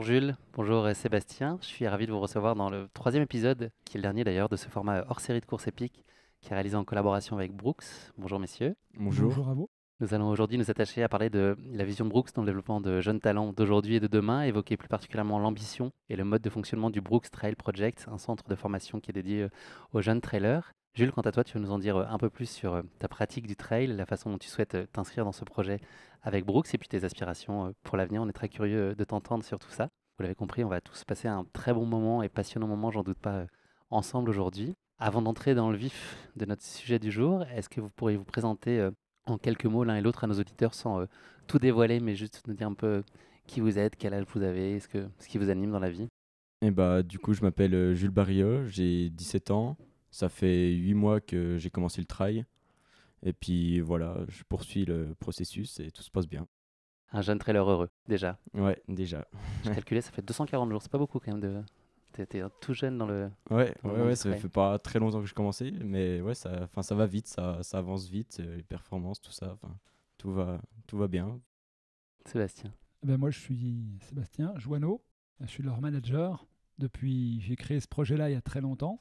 Bonjour Jules, bonjour Sébastien. Je suis ravi de vous recevoir dans le troisième épisode, qui est le dernier d'ailleurs, de ce format hors série de course épique qui est réalisé en collaboration avec Brooks. Bonjour messieurs. Bonjour. Bonjour à vous. Nous allons aujourd'hui nous attacher à parler de la vision de Brooks dans le développement de jeunes talents d'aujourd'hui et de demain, évoquer plus particulièrement l'ambition et le mode de fonctionnement du Brooks Trail Project, un centre de formation qui est dédié aux jeunes trailers. Jules, quant à toi, tu veux nous en dire un peu plus sur ta pratique du trail, la façon dont tu souhaites t'inscrire dans ce projet avec Brooks et puis tes aspirations pour l'avenir. On est très curieux de t'entendre sur tout ça. Vous l'avez compris, on va tous passer un très bon moment et passionnant moment, j'en doute pas, ensemble aujourd'hui. Avant d'entrer dans le vif de notre sujet du jour, est-ce que vous pourriez vous présenter en quelques mots l'un et l'autre à nos auditeurs sans tout dévoiler, mais juste nous dire un peu qui vous êtes, quel âge vous avez, ce qui vous anime dans la vie? Du coup, je m'appelle Jules Barillot, j'ai 17 ans. Ça fait 8 mois que j'ai commencé le trail. Et puis voilà, je poursuis le processus et tout se passe bien. Un jeune trailer heureux, déjà. Ouais, déjà. J'ai calculé, ça fait 240 jours, c'est pas beaucoup quand même de... T'es tout jeune dans le... Ouais, Dans le ouais, monde ouais, du ça trail. fait pas très longtemps que j'ai commencé, mais ouais, ça va vite, ça avance vite, les performances, tout ça, tout tout va bien. Sébastien. Moi, je suis Sébastien Joanneau. Je suis leur manager. J'ai créé ce projet-là il y a très longtemps.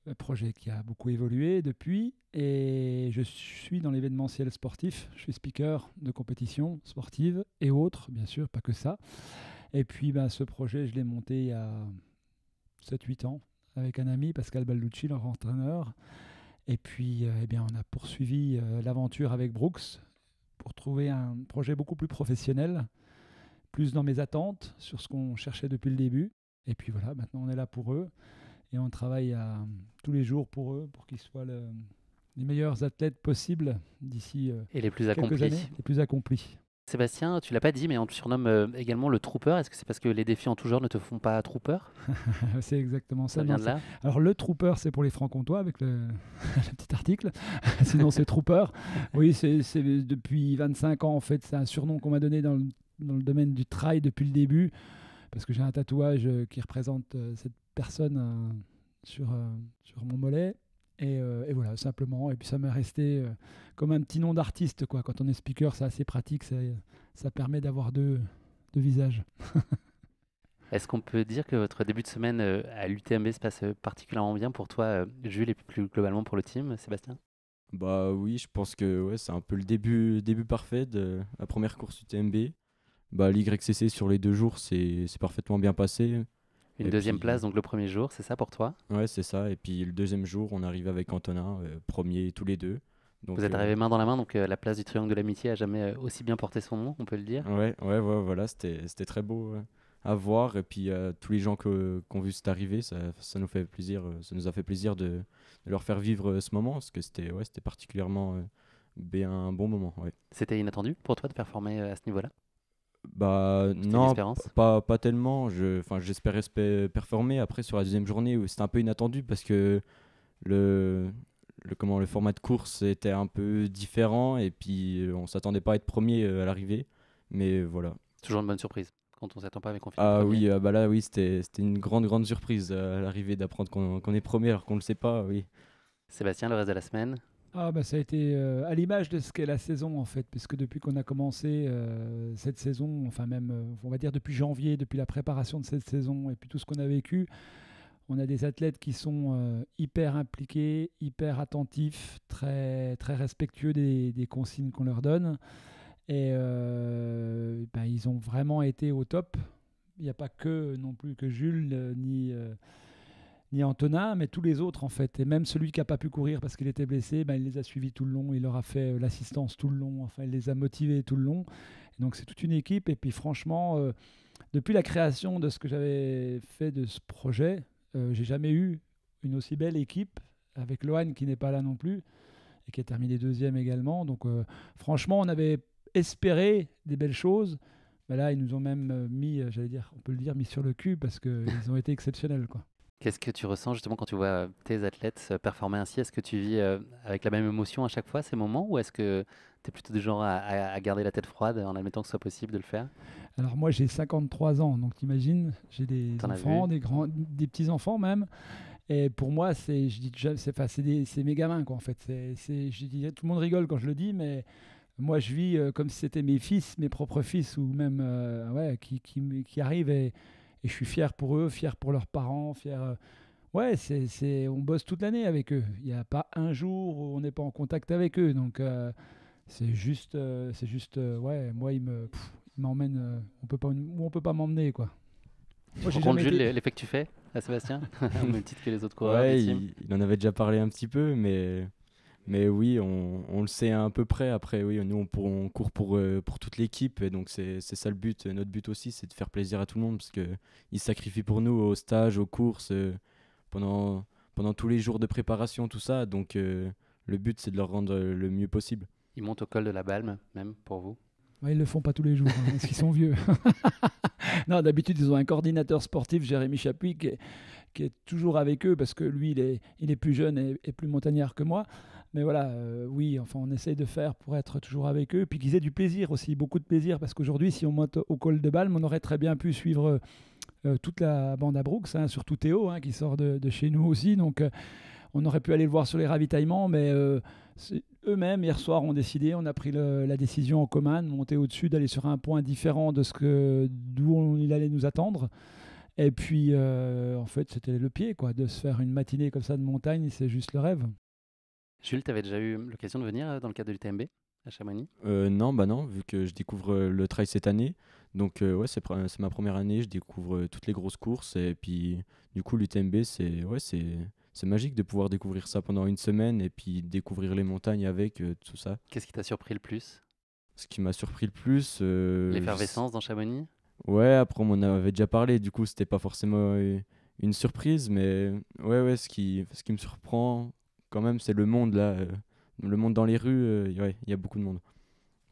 Un projet qui a beaucoup évolué depuis. Et je suis dans l'événementiel sportif. Je suis speaker de compétitions sportives et autres, bien sûr, pas que ça. Et puis, ce projet, je l'ai monté il y a 7-8 ans avec un ami, Pascal Balducci, leur entraîneur. Et puis, on a poursuivi l'aventure avec Brooks pour trouver un projet beaucoup plus professionnel, plus dans mes attentes, sur ce qu'on cherchait depuis le début. Et puis voilà, maintenant on est là pour eux et on travaille tous les jours pour eux, pour qu'ils soient les meilleurs athlètes possibles d'ici Et les plus quelques accomplis. années, les plus accomplis. Sébastien, tu l'as pas dit, mais on te surnomme également le trooper. Est-ce que c'est parce que les défis en tout genre ne te font pas trooper? C'est exactement ça. Ça vient Non, de là? alors le trooper, c'est pour les francs-comtois avec le petit article. Sinon, c'est trooper. Oui, c'est depuis 25 ans, en fait. C'est un surnom qu'on m'a donné dans le domaine du trail depuis le début, parce que j'ai un tatouage qui représente cette personne sur mon mollet. Et voilà, simplement. Et puis ça m'est resté comme un petit nom d'artiste, quoi. Quand on est speaker, c'est assez pratique. Ça permet d'avoir deux visages. Est-ce qu'on peut dire que votre début de semaine à l'UTMB se passe particulièrement bien pour toi, Jules, et plus globalement pour le team, Sébastien? Bah oui, je pense que ouais, c'est un peu le début parfait de la première course UTMB. Bah, l'YCC sur les 2 jours, c'est parfaitement bien passé. Une Et deuxième puis, place, donc le premier jour, c'est ça pour toi? ouais, c'est ça. Et puis le deuxième jour, on arrive avec Antonin, premier tous les deux. Vous Donc, êtes arrivés main dans la main, donc la place du Triangle de l'Amitié a jamais aussi bien porté son nom, on peut le dire. ouais, voilà, c'était très beau à voir. Et puis tous les gens qui ont vu cette arrivée, ça nous fait plaisir, ça nous a fait plaisir de leur faire vivre ce moment, parce que c'était particulièrement bien un bon moment. Ouais. C'était inattendu pour toi de performer à ce niveau-là? Bah C'était une non, espérance? pas tellement. J'espérais performer. Après, sur la deuxième journée, où c'était un peu inattendu parce que le, le format de course était un peu différent et puis on s'attendait pas à être premier à l'arrivée. Mais voilà. Toujours une bonne surprise quand on s'attend pas mais qu'on finit Ah premier. oui, bah là, oui, c'était une grande surprise à l'arrivée d'apprendre qu'on est premier alors qu'on le sait pas, oui. Sébastien, le reste de la semaine? Ça a été à l'image de ce qu'est la saison, en fait, puisque depuis qu'on a commencé cette saison, enfin même, on va dire depuis janvier, depuis la préparation de cette saison et puis tout ce qu'on a vécu, on a des athlètes qui sont hyper impliqués, hyper attentifs, très, très respectueux des consignes qu'on leur donne. Et ils ont vraiment été au top. Il n'y a pas que non plus que Jules ni Antonin, mais tous les autres en fait. Et même celui qui n'a pas pu courir parce qu'il était blessé, il les a suivis tout le long, il leur a fait l'assistance tout le long, enfin il les a motivés tout le long. Et donc c'est toute une équipe. Et puis franchement, depuis la création de ce que j'avais fait de ce projet, j'ai jamais eu une aussi belle équipe avec Lohan qui n'est pas là non plus et qui a terminé deuxième également. Donc franchement, on avait espéré des belles choses. Mais là, ils nous ont même mis, j'allais dire, on peut le dire, mis sur le cul parce qu'ils ont été exceptionnels, quoi. Qu'est-ce que tu ressens justement quand tu vois tes athlètes performer ainsi? Est-ce que tu vis avec la même émotion à chaque fois ces moments ou est-ce que tu es plutôt du genre à garder la tête froide en admettant que ce soit possible de le faire? Alors moi, j'ai 53 ans, donc t'imagines, j'ai des T'en as enfants, vu? des petits-enfants même. Et pour moi, je dis déjà, c'est mes gamins, quoi, en fait. Je dis, tout le monde rigole quand je le dis, mais Moi, je vis comme si c'était mes fils, mes propres fils, ou même qui arrivent et je suis fier pour eux, fier pour leurs parents, fier. Ouais, on bosse toute l'année avec eux. Il n'y a pas un jour où on n'est pas en contact avec eux. Donc, ouais, moi, il m'emmène où on peut pas m'emmener, quoi. Tu Moi, te rends j'ai compte, jamais Jules, été. l'effet que tu fais à Sébastien, au même titre que les autres coureurs Ouais, du team. il en avait déjà parlé un petit peu, mais oui, on le sait à peu près. Après, oui, nous, on court pour toute l'équipe. Et donc, c'est ça le but. Notre but aussi, c'est de faire plaisir à tout le monde parce qu'ils se sacrifient pour nous au stage, aux courses, pendant tous les jours de préparation, tout ça. Donc, le but, c'est de leur rendre le mieux possible. Ils montent au col de la Balme, même pour vous. Ouais, ils le font pas tous les jours, parce qu'ils sont vieux. Non, d'habitude, ils ont un coordinateur sportif, Jérémy Chapuis, qui est toujours avec eux, parce que lui, il est plus jeune et plus montagnard que moi. Mais voilà, oui, enfin, on essaye de faire pour être toujours avec eux, puis qu'ils aient du plaisir aussi, beaucoup de plaisir, parce qu'aujourd'hui, si on monte au col de Balme, on aurait très bien pu suivre toute la bande à Brooks, surtout Théo, qui sort de chez nous aussi. Donc, on aurait pu aller le voir sur les ravitaillements, mais eux-mêmes, hier soir, ont décidé, on a pris la décision en commun de monter au-dessus, d'aller sur un point différent d'où il allait nous attendre. Et puis, en fait, c'était le pied, quoi, de se faire une matinée comme ça de montagne, c'est juste le rêve. Jules, tu avais déjà eu l'occasion de venir dans le cadre de l'UTMB à Chamonix? Non, bah non, vu que je découvre le trail cette année. Donc, ouais, c'est ma première année. Je découvre toutes les grosses courses. Et puis, du coup, l'UTMB, c'est magique de pouvoir découvrir ça pendant une semaine et puis découvrir les montagnes avec tout ça. Qu'est-ce qui t'a surpris le plus? Ce qui m'a surpris le plus. L'effervescence dans Chamonix? Ouais, après, on en avait déjà parlé. Du coup, c'était pas forcément une surprise. Mais ouais, ce qui me surprend quand même, c'est le monde là. Le monde dans les rues, ouais, il y a beaucoup de monde.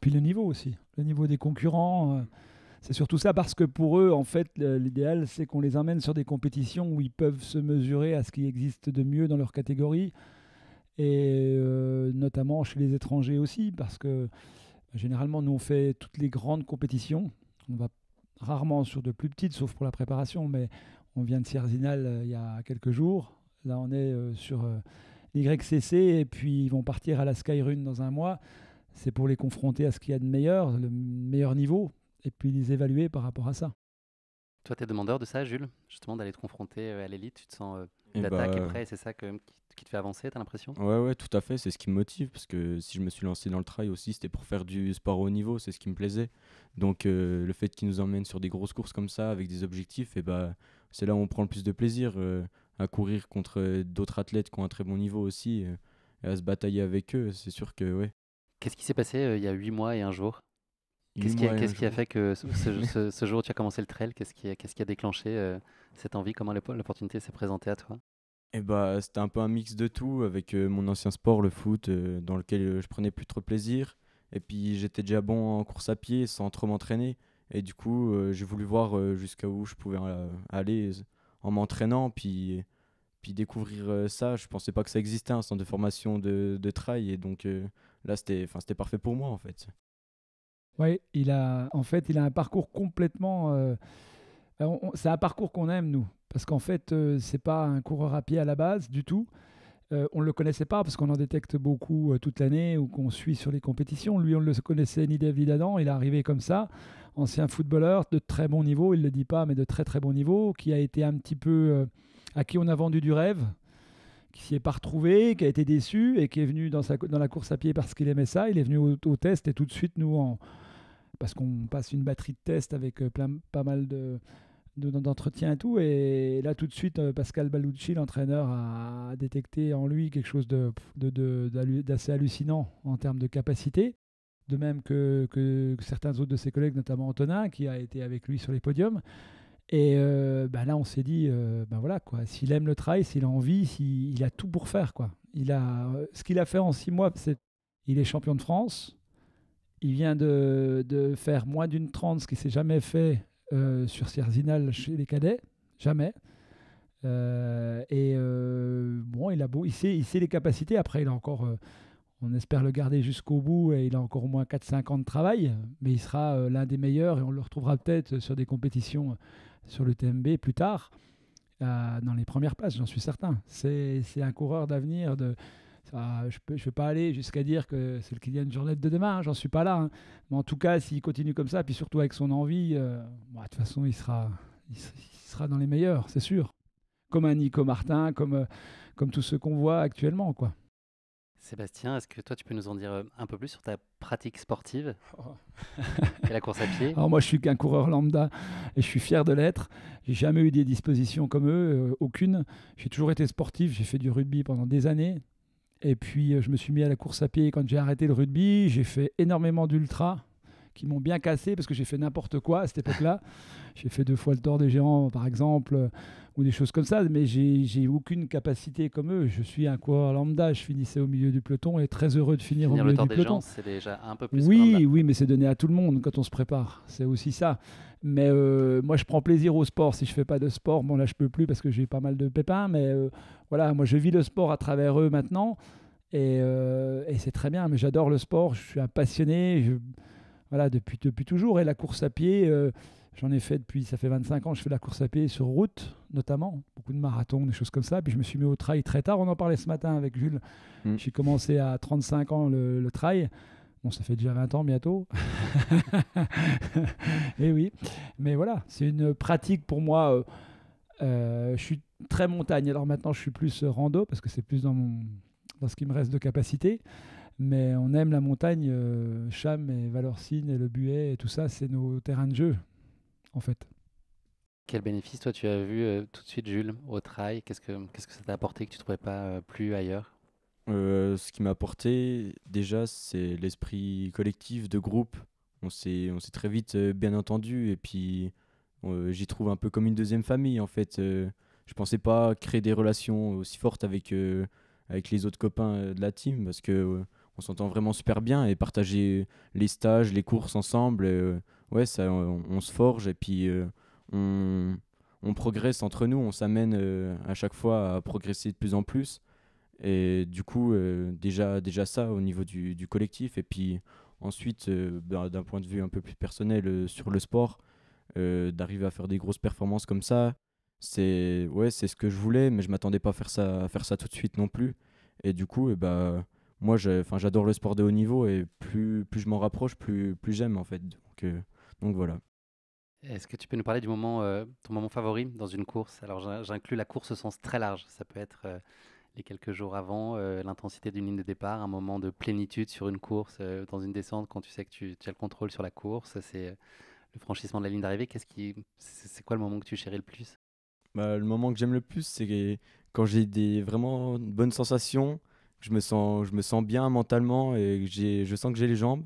Puis le niveau aussi, le niveau des concurrents. C'est surtout ça parce que pour eux, en fait, l'idéal, c'est qu'on les emmène sur des compétitions où ils peuvent se mesurer à ce qui existe de mieux dans leur catégorie. Et notamment chez les étrangers aussi, parce que généralement, nous, on fait toutes les grandes compétitions. On va rarement sur de plus petites, sauf pour la préparation, mais on vient de Sierzinal il y a quelques jours. Là, on est sur l'YCC, et puis ils vont partir à la Skyrun dans un mois. C'est pour les confronter à ce qu'il y a de meilleur, le meilleur niveau, et puis les évaluer par rapport à ça. Toi, t'es demandeur de ça, Jules? Justement, d'aller te confronter à l'élite, tu te sens Et d'attaque et bah, prêt, et c'est ça quand même qui te fait avancer, t'as l'impression? ouais, tout à fait, c'est ce qui me motive parce que si je me suis lancé dans le trail aussi, c'était pour faire du sport au haut niveau, c'est ce qui me plaisait. Donc le fait qu'ils nous emmènent sur des grosses courses comme ça avec des objectifs, et bah c'est là où on prend le plus de plaisir à courir contre d'autres athlètes qui ont un très bon niveau aussi et à se batailler avec eux, c'est sûr que ouais. Qu'est-ce qui s'est passé il y a 8 mois et un jour? 8 mois et un Qu'est-ce qui a jour. fait que ce jour où tu as commencé le trail, qu'est-ce qui a déclenché cette envie? Comment l'opportunité s'est présentée à toi? Et bah c'était un peu un mix de tout avec mon ancien sport, le foot, dans lequel je prenais plus trop de plaisir. Et puis j'étais déjà bon en course à pied sans trop m'entraîner. Et du coup, j'ai voulu voir jusqu'à où je pouvais aller en m'entraînant, puis découvrir ça. Je pensais pas que ça existait, un centre de formation de trail. Et donc là, c'était parfait pour moi en fait. Oui, en fait, il a un parcours complètement. C'est un parcours qu'on aime, nous, parce qu'en fait, c'est pas un coureur à pied à la base du tout. On ne le connaissait pas parce qu'on en détecte beaucoup toute l'année ou qu'on suit sur les compétitions. Lui, on ne le connaissait ni d'Ève ni d'Adam. Il est arrivé comme ça, ancien footballeur de très bon niveau, il ne le dit pas, mais de très très bon niveau, qui a été un petit peu. À qui on a vendu du rêve, qui s'y est pas retrouvé, qui a été déçu et qui est venu dans la course à pied parce qu'il aimait ça. Il est venu au test et tout de suite, parce qu'on passe une batterie de tests avec pas mal d'entretien et tout. Et là, tout de suite, Pascal Balucci, l'entraîneur, a détecté en lui quelque chose d'assez hallucinant en termes de capacité. De même que certains autres de ses collègues, notamment Antonin, qui a été avec lui sur les podiums. Et là, on s'est dit, voilà, quoi. S'il aime le trail, s'il a envie, il a tout pour faire, quoi. Ce qu'il a fait en 6 mois, il est champion de France. Il vient de faire moins d'une 30, ce qui ne s'est jamais fait sur Sierzinal chez les cadets. Jamais. Bon, il sait les capacités. Après, il a encore, on espère le garder jusqu'au bout et il a encore au moins 4-5 ans de travail. Mais il sera l'un des meilleurs et on le retrouvera peut-être sur des compétitions sur le TMB plus tard, dans les premières places, j'en suis certain. C'est un coureur d'avenir. Je vais pas aller jusqu'à dire que c'est le Kylian Jornet de demain, j'en suis pas là. Hein. Mais en tout cas, s'il continue comme ça, puis surtout avec son envie, de toute façon, il sera dans les meilleurs, c'est sûr. Comme un Nico Martin, comme tous ceux qu'on voit actuellement, quoi. Sébastien, est-ce que toi, tu peux nous en dire un peu plus sur ta pratique sportive Oh. et la course à pied? Alors moi, je suis qu'un coureur lambda et je suis fier de l'être. J'ai jamais eu des dispositions comme eux, aucune. J'ai toujours été sportif. J'ai fait du rugby pendant des années. Et puis, je me suis mis à la course à pied quand j'ai arrêté le rugby. J'ai fait énormément d'ultra qui m'ont bien cassé parce que j'ai fait n'importe quoi à cette époque-là. J'ai fait 2 fois le Tour des Géants, par exemple, ou des choses comme ça. Mais j'ai aucune capacité comme eux. Je suis un coureur lambda. Je finissais au milieu du peloton et très heureux de finir au Finir milieu le Tour du des peloton. Géants, c'est déjà un peu plus que lambda. Oui, mais c'est donné à tout le monde quand on se prépare. C'est aussi ça. Mais moi, je prends plaisir au sport. Si je fais pas de sport, bon là, je peux plus parce que j'ai pas mal de pépins. Mais voilà, moi, je vis le sport à travers eux maintenant. Et c'est très bien. Mais j'adore le sport. Je suis un passionné. Voilà, depuis toujours. Et la course à pied, j'en ai fait ça fait 25 ans. Je fais de la course à pied sur route, notamment. Beaucoup de marathons, des choses comme ça. Puis je me suis mis au trail très tard. On en parlait ce matin avec Jules. J'ai commencé à 35 ans le trail. Bon, ça fait déjà 20 ans bientôt. Et oui. Mais voilà, c'est une pratique pour moi. Je suis très montagne. Alors maintenant, je suis plus rando parce que c'est plus dans ce qui me reste de capacité. Mais on aime la montagne. Cham et Valorcine et le Buet et tout ça, c'est nos terrains de jeu, en fait. Quel bénéfice, toi, tu as vu tout de suite, Jules, au trail? Qu'est-ce que ça t'a apporté que tu ne trouvais pas plus ailleurs? Ce qui m'a apporté, déjà, c'est l'esprit collectif de groupe. On s'est très vite bien entendu et puis j'y trouve un peu comme une deuxième famille en fait. Je pensais pas créer des relations aussi fortes avec les autres copains de la team parce que on s'entend vraiment super bien et partager les stages, les courses ensemble, ouais, ça, on se forge et puis on, on progresse entre nous, on s'amène à chaque fois à progresser de plus en plus. Et du coup, déjà ça au niveau du collectif. Et puis ensuite, d'un point de vue un peu plus personnel sur le sport, d'arriver à faire des grosses performances comme ça, c'est ce que je voulais, mais je m'attendais pas à faire ça tout de suite non plus. Et du coup, moi, j'adore le sport de haut niveau et plus je m'en rapproche, plus j'aime en fait. Donc voilà. Est-ce que tu peux nous parler du ton moment favori dans une course? Alors, j'inclus la course au sens très large. Ça peut être les quelques jours avant, l'intensité d'une ligne de départ, un moment de plénitude sur une course, dans une descente, quand tu sais que tu as le contrôle sur la course. C'est le franchissement de la ligne d'arrivée. C'est quoi le moment que tu chéris le plus? Le moment que j'aime le plus, c'est quand j'ai des vraiment bonnes sensations, que je me sens bien mentalement et que je sens que j'ai les jambes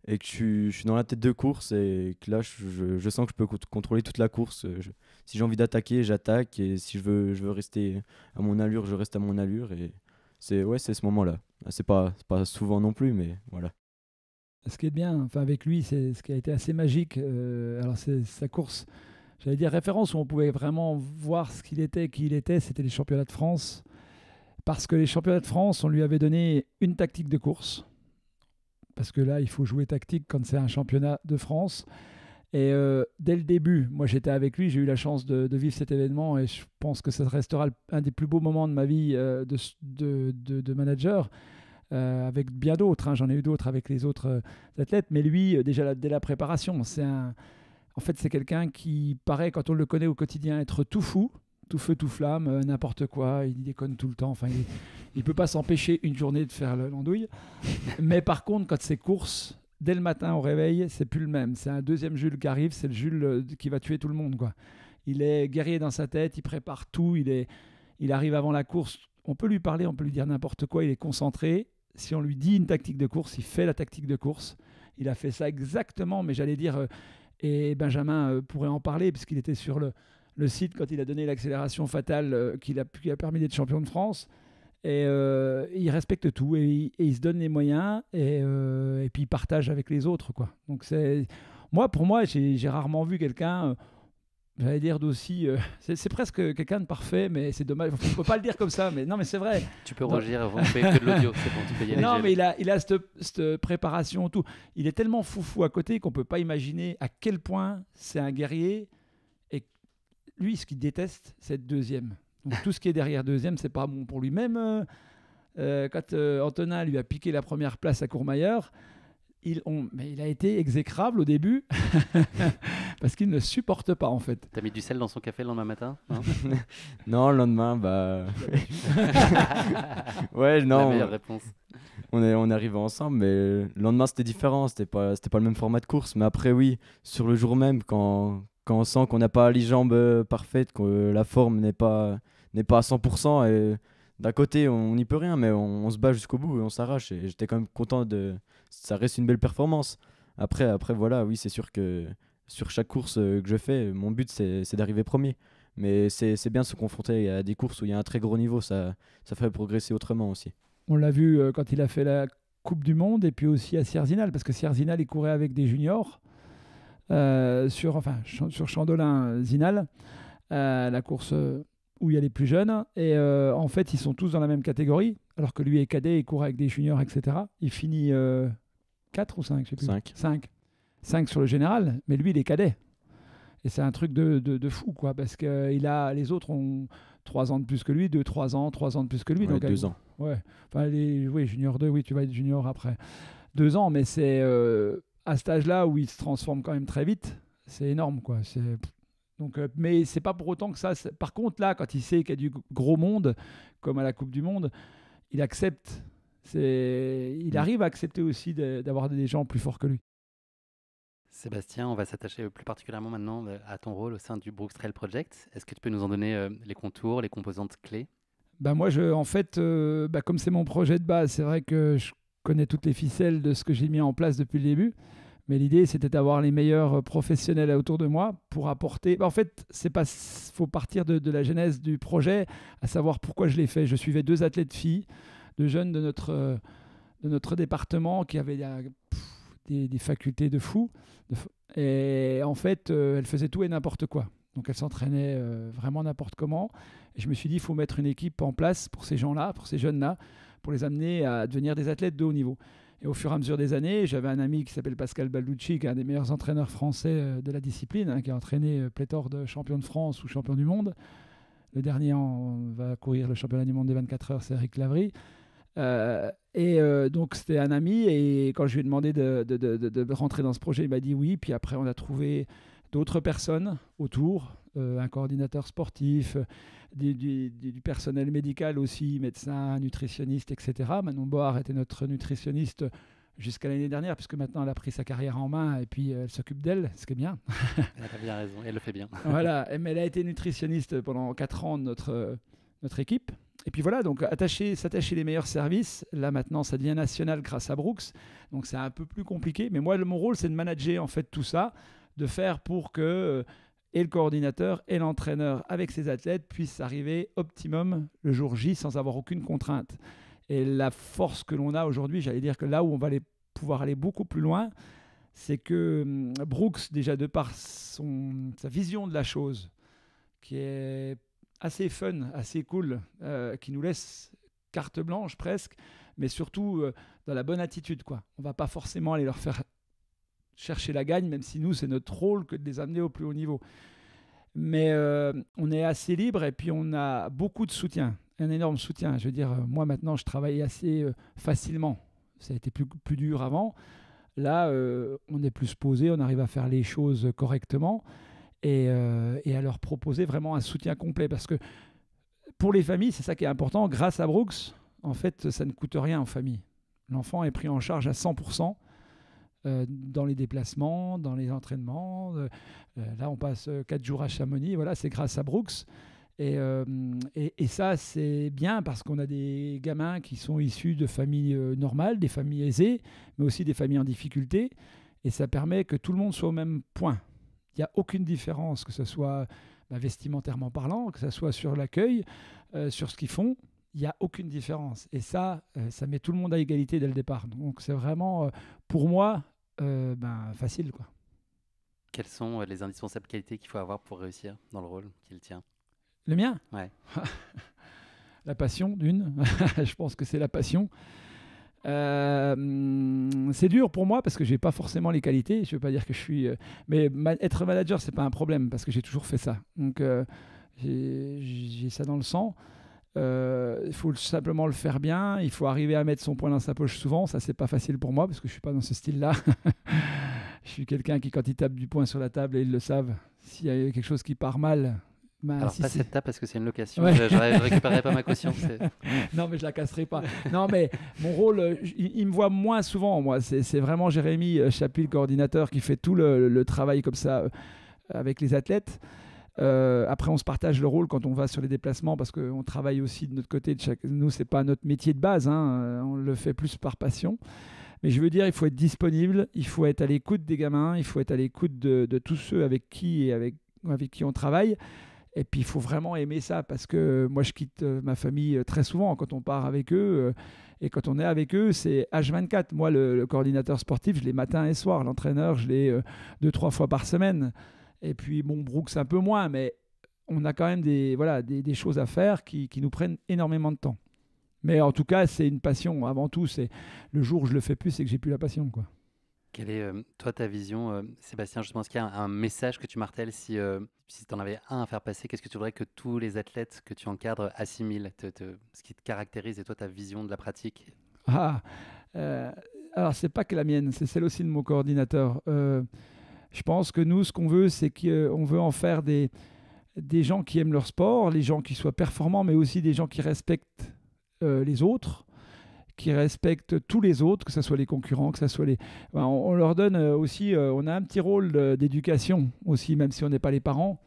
et que je suis dans la tête de course et que là, je sens que je peux contrôler toute la course. Si j'ai envie d'attaquer, j'attaque et si je veux rester à mon allure, je reste à mon allure et c'est ce moment-là. C'est pas souvent non plus, mais voilà. Ce qui est bien, enfin avec lui, c'est ce qui a été assez magique. Alors c'est sa course, j'allais dire référence où on pouvait vraiment voir ce qu'il était, qui il était. C'était les championnats de France, parce que les championnats de France, on lui avait donné une tactique de course, parce que là, il faut jouer tactique quand c'est un championnat de France. Et dès le début, moi j'étais avec lui, j'ai eu la chance de vivre cet événement et je pense que ça restera un des plus beaux moments de ma vie de manager. Avec bien d'autres, hein. J'en ai eu d'autres avec les autres athlètes, mais lui, déjà dès la préparation, en fait, c'est quelqu'un qui paraît, quand on le connaît au quotidien, être tout fou, tout feu, tout flamme, n'importe quoi, il déconne tout le temps, enfin, il ne peut pas s'empêcher une journée de faire l'andouille. Mais par contre, quand c'est course, dès le matin au réveil, c'est plus le même. C'est un deuxième Jules qui arrive, c'est le Jules qui va tuer tout le monde, quoi. Il est guerrier dans sa tête, il prépare tout, il arrive avant la course, on peut lui parler, on peut lui dire n'importe quoi, il est concentré. Si on lui dit une tactique de course, il fait la tactique de course. Il a fait ça exactement, mais j'allais dire, et Benjamin pourrait en parler, puisqu'il était sur le site quand il a donné l'accélération fatale qui a permis d'être champion de France. Et il respecte tout, et il se donne les moyens, et puis il partage avec les autres, quoi. Donc pour moi, j'ai rarement vu quelqu'un... J'allais dire d'aussi... c'est presque quelqu'un de parfait, mais c'est dommage. On ne peut pas le dire comme ça, mais non, mais c'est vrai. Tu peux rougir, on fait que de l'audio, c'est bon, tu peux y aller. Non, mais il a cette préparation, tout. Il est tellement foufou à côté qu'on ne peut pas imaginer à quel point c'est un guerrier. Et lui, ce qu'il déteste, c'est être deuxième. Donc tout ce qui est derrière deuxième, c'est pas bon pour lui. Même Quand Antonin lui a piqué la première place à Courmayeur, mais il a été exécrable au début parce qu'il ne supporte pas en fait. T'as mis du sel dans son café le lendemain matin, hein? Non, le lendemain, bah. Ouais, La non, meilleure réponse. on est arrivé ensemble, mais le lendemain c'était différent, c'était pas le même format de course. Mais après, oui, sur le jour même, quand on sent qu'on n'a pas les jambes parfaites, que la forme n'est pas à 100%, et d'un côté on n'y peut rien, mais on se bat jusqu'au bout et on s'arrache. Et j'étais quand même content ça reste une belle performance. Après voilà, oui, c'est sûr que sur chaque course que je fais, mon but c'est d'arriver premier. Mais c'est bien de se confronter à des courses où il y a un très gros niveau, ça fait progresser autrement aussi. On l'a vu quand il a fait la Coupe du Monde et puis aussi à Sierzinal, parce que Sierzinal, il courait avec des juniors sur Chandolin-Zinal, la course où il y a les plus jeunes. Et en fait, ils sont tous dans la même catégorie, alors que lui est cadet, il court avec des juniors, etc. Il finit 4 ou 5, je sais plus. 5. 5 sur le général, mais lui, il est cadet. Et c'est un truc de fou, quoi, parce que les autres ont 3 ans de plus que lui, 3 ans de plus que lui. Ouais, donc 2 ans. Ouais, enfin, oui, junior 2, oui, tu vas être junior après 2 ans, mais c'est à cet âge-là où il se transforme quand même très vite, c'est énorme, quoi. Donc, mais c'est pas pour autant que ça. Par contre, là, quand il sait qu'il y a du gros monde, comme à la Coupe du Monde, il accepte. Il arrive à accepter aussi d'avoir des gens plus forts que lui. Sébastien, on va s'attacher plus particulièrement maintenant à ton rôle au sein du Brooks Trail Project. Est-ce que tu peux nous en donner les contours, les composantes clés? Moi, en fait, comme c'est mon projet de base, c'est vrai que je connais toutes les ficelles de ce que j'ai mis en place depuis le début. Mais l'idée, c'était d'avoir les meilleurs professionnels autour de moi pour apporter. En fait, faut partir de la genèse du projet, à savoir pourquoi je l'ai fait. Je suivais 2 athlètes filles, 2 jeunes de notre département qui avaient des facultés de fou. Et en fait, elles faisaient tout et n'importe quoi. Donc elles s'entraînaient vraiment n'importe comment. Et je me suis dit, il faut mettre une équipe en place pour ces gens-là, pour ces jeunes-là, pour les amener à devenir des athlètes de haut niveau. Et au fur et à mesure des années, j'avais un ami qui s'appelle Pascal Balducci, qui est un des meilleurs entraîneurs français de la discipline, qui a entraîné pléthore de champions de France ou champions du monde. Le dernier va courir le championnat du monde des 24 heures, c'est Eric Lavry. Donc c'était un ami, et quand je lui ai demandé de rentrer dans ce projet, il m'a dit oui. Puis après, on a trouvé d'autres personnes autour, un coordinateur sportif, du personnel médical aussi, médecin, nutritionniste, etc. Manon Board était notre nutritionniste jusqu'à l'année dernière, puisque maintenant elle a pris sa carrière en main et puis elle s'occupe d'elle, ce qui est bien. Elle a bien raison, elle le fait bien. Voilà, mais elle a été nutritionniste pendant 4 ans de notre équipe. Et puis voilà, donc s'attacher les meilleurs services. Là maintenant, ça devient national grâce à Brooks. Donc c'est un peu plus compliqué. Mais moi, mon rôle, c'est de manager en fait tout ça, de faire pour que et le coordinateur et l'entraîneur avec ses athlètes puissent arriver optimum le jour J sans avoir aucune contrainte. Et la force que l'on a aujourd'hui, j'allais dire que là où on va pouvoir aller beaucoup plus loin, c'est que Brooks, déjà de par sa vision de la chose, qui est assez fun, assez cool, qui nous laisse carte blanche presque, mais surtout dans la bonne attitude, quoi. On ne va pas forcément aller leur faire chercher la gagne, même si nous, c'est notre rôle que de les amener au plus haut niveau. Mais on est assez libre et puis on a beaucoup de soutien, un énorme soutien. Je veux dire, moi maintenant, je travaille assez facilement. Ça a été plus dur avant. Là, on est plus posé, on arrive à faire les choses correctement et à leur proposer vraiment un soutien complet. Parce que pour les familles, c'est ça qui est important. Grâce à Brooks, en fait, ça ne coûte rien aux familles. L'enfant est pris en charge à 100%. Dans les déplacements, dans les entraînements. Là, on passe 4 jours à Chamonix. Voilà, c'est grâce à Brooks. Et ça, c'est bien parce qu'on a des gamins qui sont issus de familles normales, des familles aisées, mais aussi des familles en difficulté. Et ça permet que tout le monde soit au même point. Il n'y a aucune différence, que ce soit vestimentairement parlant, que ce soit sur l'accueil, sur ce qu'ils font. Il n'y a aucune différence. Et ça met tout le monde à égalité dès le départ. Donc, c'est vraiment, pour moi, facile, quoi. Quelles sont les indispensables qualités qu'il faut avoir pour réussir dans le rôle qu'il tient? Le mien? Ouais. La passion, d'une. Je pense que c'est la passion. C'est dur pour moi parce que je n'ai pas forcément les qualités. Je ne veux pas dire que je suis... mais être manager, ce n'est pas un problème parce que j'ai toujours fait ça. Donc, j'ai ça dans le sang. Il faut simplement le faire bien. Il faut arriver à mettre son poing dans sa poche souvent. Ça, c'est pas facile pour moi parce que je suis pas dans ce style-là. Je suis quelqu'un qui, quand il tape du poing sur la table, et ils le savent, s'il y a quelque chose qui part mal. Alors, pas cette table parce que c'est une location. Ouais. Je récupérerai pas ma caution. Non, mais je la casserai pas. Non, mais mon rôle, il me voit moins souvent. Moi, c'est vraiment Jérémy Chapuis, le coordinateur, qui fait tout le travail comme ça avec les athlètes. Après, on se partage le rôle quand on va sur les déplacements parce qu'on travaille aussi de notre côté. Nous, c'est pas notre métier de base. On le fait plus par passion. Mais je veux dire, il faut être disponible, il faut être à l'écoute des gamins, il faut être à l'écoute de tous ceux avec qui on travaille. Et puis, il faut vraiment aimer ça parce que moi, je quitte ma famille très souvent quand on part avec eux. Et quand on est avec eux, c'est H24. Moi, le coordinateur sportif, je l'ai matin et soir. L'entraîneur, je l'ai 2-3 fois par semaine. Et puis, bon, Brooks, un peu moins. Mais on a quand même des choses à faire qui nous prennent énormément de temps. Mais en tout cas, c'est une passion. Avant tout, c'est le jour où je le fais plus, c'est que j'ai plus la passion, quoi. Quelle est, toi, ta vision, Sébastien? Je pense qu'il y a un message que tu martèles. Si tu en avais un à faire passer, qu'est-ce que tu voudrais que tous les athlètes que tu encadres assimilent, ce qui te caractérise et toi, ta vision de la pratique? Alors, c'est pas que la mienne, c'est celle aussi de mon coordinateur. Je pense que nous, ce qu'on veut, c'est qu'on veut en faire des gens qui aiment leur sport, les gens qui soient performants, mais aussi des gens qui respectent les autres, qui respectent tous les autres, que ce soit les concurrents, que ce soit les... on leur donne aussi, on a un petit rôle d'éducation aussi, même si on n'est pas les parents.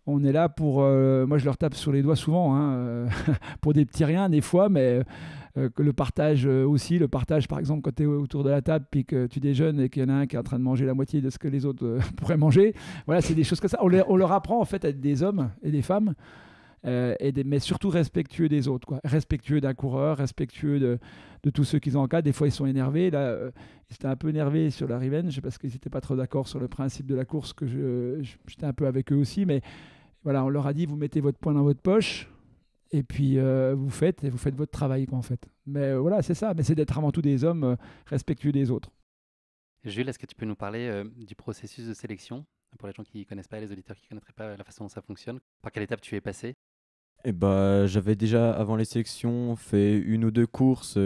On est là pour... moi, je leur tape sur les doigts souvent, pour des petits riens des fois, mais que le partage aussi, par exemple, quand tu es autour de la table puis que tu déjeunes et qu'il y en a un qui est en train de manger la moitié de ce que les autres pourraient manger. Voilà, c'est des choses comme ça. On leur apprend en fait à être des hommes et des femmes, mais surtout respectueux des autres, quoi. Respectueux d'un coureur, respectueux de tous ceux qu'ils encadrent. Des fois, ils sont énervés. Là, ils étaient un peu énervés sur la revenge parce qu'ils n'étaient pas trop d'accord sur le principe de la course, que j'étais un peu avec eux aussi. Mais voilà, on leur a dit, vous mettez votre poing dans votre poche et puis vous faites votre travail, quoi, en fait. Mais voilà, c'est ça. Mais c'est d'être avant tout des hommes respectueux des autres. Jules, est-ce que tu peux nous parler du processus de sélection pour les gens qui ne connaissent pas, les auditeurs qui ne connaîtraient pas la façon dont ça fonctionne? Par quelle étape tu es passé? J'avais déjà, avant les sélections, fait 1 ou 2 courses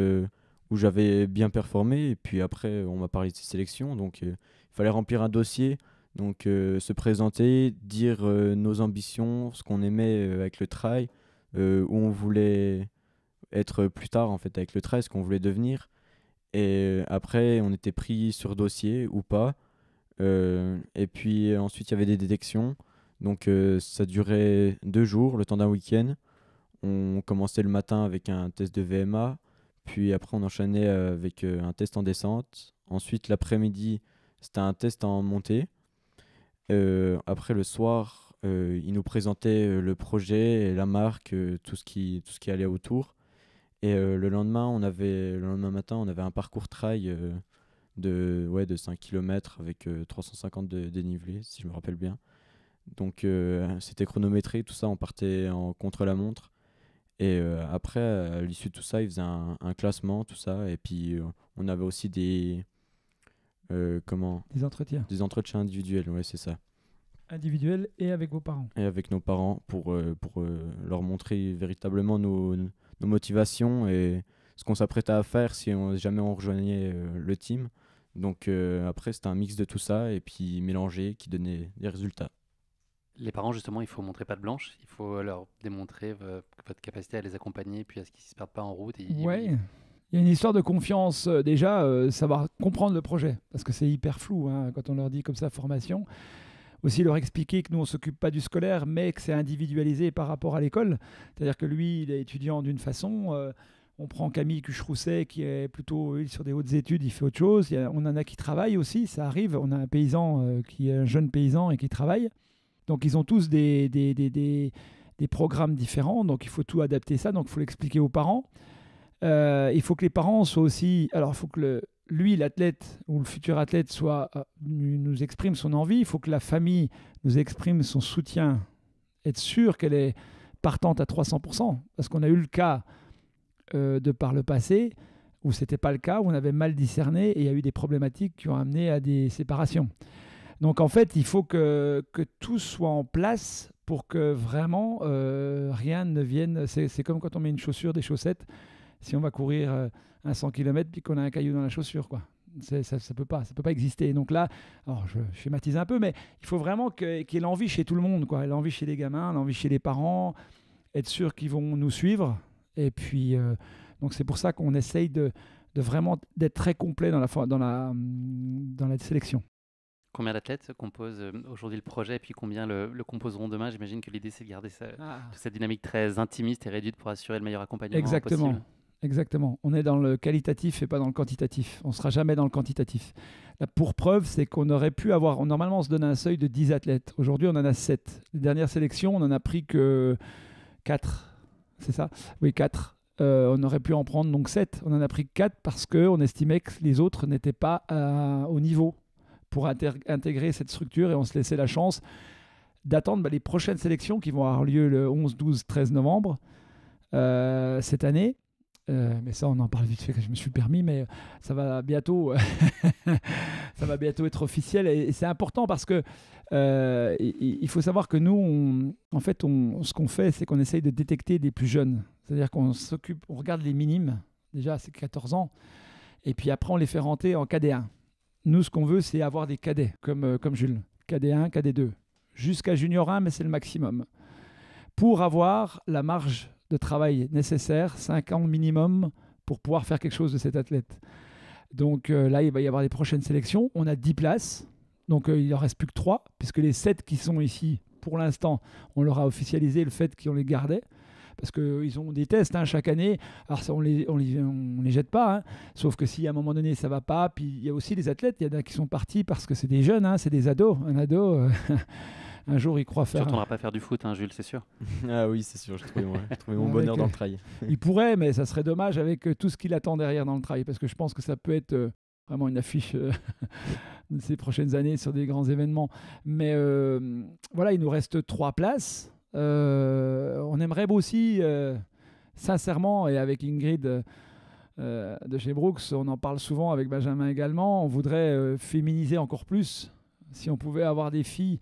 où j'avais bien performé. Et puis après, on m'a parlé de ces sélections. Donc, il fallait remplir un dossier. Donc, se présenter, dire nos ambitions, ce qu'on aimait avec le trail, où on voulait être plus tard en fait avec le trail, ce qu'on voulait devenir. Et après, on était pris sur dossier ou pas. Et puis ensuite, il y avait des détections. Donc ça durait 2 jours, le temps d'un week-end. On commençait le matin avec un test de VMA, puis après on enchaînait avec un test en descente. Ensuite l'après-midi, c'était un test en montée. Après le soir, ils nous présentaient le projet, et la marque, tout ce qui allait autour. Et le lendemain matin, on avait un parcours trail de 5 km avec 350 de dénivelé, si je me rappelle bien. Donc c'était chronométré, tout ça, on partait en contre-la-montre. Et après, à l'issue de tout ça, ils faisaient un classement, tout ça. Et puis on avait aussi des entretiens. Des entretiens individuels, ouais, c'est ça. Individuels et avec vos parents. Et avec nos parents pour leur montrer véritablement nos motivations et ce qu'on s'apprêtait à faire si jamais on rejoignait le team. Donc après, c'était un mix de tout ça et puis mélangé qui donnait des résultats. Les parents, justement, il faut montrer patte blanche, il faut leur démontrer votre capacité à les accompagner, puis à ce qu'ils ne se perdent pas en route. Oui, il y a une histoire de confiance déjà, savoir comprendre le projet, parce que c'est hyper flou quand on leur dit comme ça, formation. Aussi leur expliquer que nous, on ne s'occupe pas du scolaire, mais que c'est individualisé par rapport à l'école. C'est-à-dire que lui, il est étudiant d'une façon. On prend Camille Cucherousset, qui est plutôt sur des hautes études, il fait autre chose. On en a qui travaillent aussi, ça arrive. On a un paysan qui est un jeune paysan et qui travaille. Donc, ils ont tous des programmes différents. Donc, il faut tout adapter ça. Donc, il faut l'expliquer aux parents. Il faut que les parents soient aussi... Alors, il faut que lui, l'athlète ou le futur athlète, nous exprime son envie. Il faut que la famille nous exprime son soutien. Être sûr qu'elle est partante à 300%. Parce qu'on a eu le cas de par le passé où ce n'était pas le cas, où on avait mal discerné et il y a eu des problématiques qui ont amené à des séparations. Donc en fait, il faut que tout soit en place pour que vraiment rien ne vienne. C'est comme quand on met une chaussure, des chaussettes. Si on va courir un 100 km puis qu'on a un caillou dans la chaussure, quoi. Ça peut pas exister. Donc là, alors je schématise un peu, mais il faut vraiment qu'il y ait l'envie chez tout le monde, quoi. L'envie chez les gamins, l'envie chez les parents, être sûr qu'ils vont nous suivre. Et puis, donc c'est pour ça qu'on essaye de vraiment d'être très complet dans la sélection. Combien d'athlètes composent aujourd'hui le projet et puis combien le composeront demain? J'imagine que l'idée, c'est de garder toute cette dynamique très intimiste et réduite pour assurer le meilleur accompagnement possible. Exactement. On est dans le qualitatif et pas dans le quantitatif. On ne sera jamais dans le quantitatif. Là, pour preuve, c'est qu'on aurait pu avoir... Normalement, on se donne un seuil de 10 athlètes. Aujourd'hui, on en a 7. Les dernières sélections, on n'en a pris que 4. C'est ça? Oui, 4. On aurait pu en prendre donc 7. On en a pris 4 parce qu'on estimait que les autres n'étaient pas au niveau pour intégrer cette structure, et on se laissait la chance d'attendre les prochaines sélections qui vont avoir lieu le 11, 12, 13 novembre cette année. Mais ça, on en parle vite fait que je me suis permis, mais ça va bientôt, ça va bientôt être officiel, et c'est important parce que il faut savoir que nous, ce qu'on fait, c'est qu'on essaye de détecter des plus jeunes. C'est-à-dire qu'on regarde les minimes, déjà c'est 14 ans, et puis après on les fait rentrer en KD1. Nous, ce qu'on veut, c'est avoir des cadets, comme Jules. KD1, KD2. Jusqu'à Junior 1, mais c'est le maximum. Pour avoir la marge de travail nécessaire, 5 ans minimum, pour pouvoir faire quelque chose de cet athlète. Donc là, il va y avoir les prochaines sélections. On a 10 places, donc il n'en reste plus que 3, puisque les 7 qui sont ici, pour l'instant, on leur a officialisé le fait qu'on les gardait. Parce qu'ils ont des tests chaque année. Alors ça, on les jette pas, sauf que si à un moment donné ça va pas, puis il y a aussi les athlètes, il y en a qui sont partis parce que c'est des jeunes, c'est des ados. Un ado, un jour il croit faire... Tu ne retourneras pas faire du foot, Jules, c'est sûr. Ah oui, c'est sûr, j'ai trouvé mon bonheur dans le trail. Il pourrait, mais ça serait dommage avec tout ce qu'il attend derrière dans le trail, parce que je pense que ça peut être vraiment une affiche de ces prochaines années sur des grands événements. Mais voilà, il nous reste 3 places. On aimerait aussi, sincèrement, et avec Ingrid de chez Brooks, on en parle souvent avec Benjamin également, on voudrait féminiser encore plus. Si on pouvait avoir des filles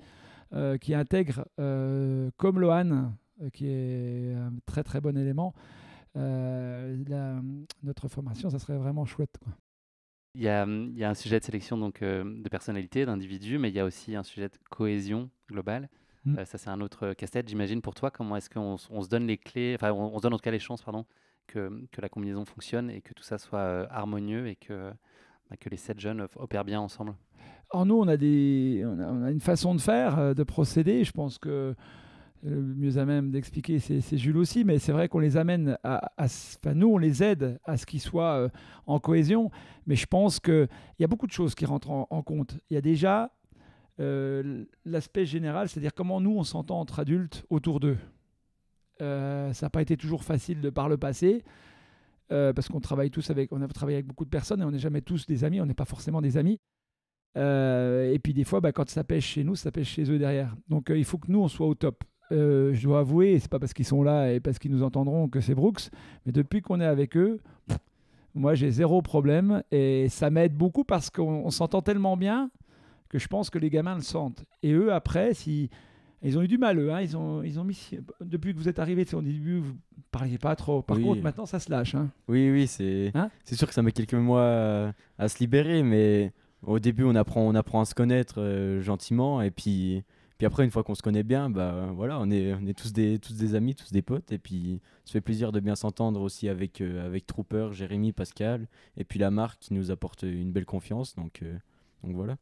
qui intègrent, comme Lohan, qui est un très très bon élément, notre formation, ça serait vraiment chouette, quoi. Il y a un sujet de sélection donc, de personnalité, d'individu, mais il y a aussi un sujet de cohésion globale. Ça, c'est un autre casse-tête, j'imagine. Pour toi, comment est-ce qu'on se donne les clés, enfin, on se donne en tout cas les chances, pardon, que la combinaison fonctionne et que tout ça soit harmonieux et que les 7 jeunes opèrent bien ensemble? Alors nous, on a une façon de faire, de procéder. Je pense que le mieux à même d'expliquer, c'est Jules aussi, mais c'est vrai qu'on les amène nous, on les aide à ce qu'ils soient en cohésion, mais je pense qu'il y a beaucoup de choses qui rentrent en compte. Il y a déjà l'aspect général, c'est-à-dire comment nous, on s'entend entre adultes autour d'eux. Ça n'a pas été toujours facile par le passé, parce qu'on travaille tous on a travaillé avec beaucoup de personnes et on n'est jamais tous des amis, on n'est pas forcément des amis. Et puis des fois, quand ça pêche chez nous, ça pêche chez eux derrière. Donc il faut que nous, on soit au top. Je dois avouer, et c'est pas parce qu'ils sont là et parce qu'ils nous entendront que c'est Brooks, mais depuis qu'on est avec eux, moi j'ai 0 problème et ça m'aide beaucoup parce qu'on s'entend tellement bien que je pense que les gamins le sentent. Et eux, après, ils ont eu du mal, eux. Ils ont mis... Depuis que vous êtes arrivés, au début, vous ne parliez pas trop. Par contre, maintenant, ça se lâche. Oui, c'est sûr que ça met quelques mois à se libérer, mais au début, on apprend à se connaître gentiment. Et puis après, une fois qu'on se connaît bien, voilà, on est tous des amis, tous des potes. Et puis, ça fait plaisir de bien s'entendre aussi avec Trooper, Jérémy, Pascal. Et puis la marque qui nous apporte une belle confiance. Donc voilà.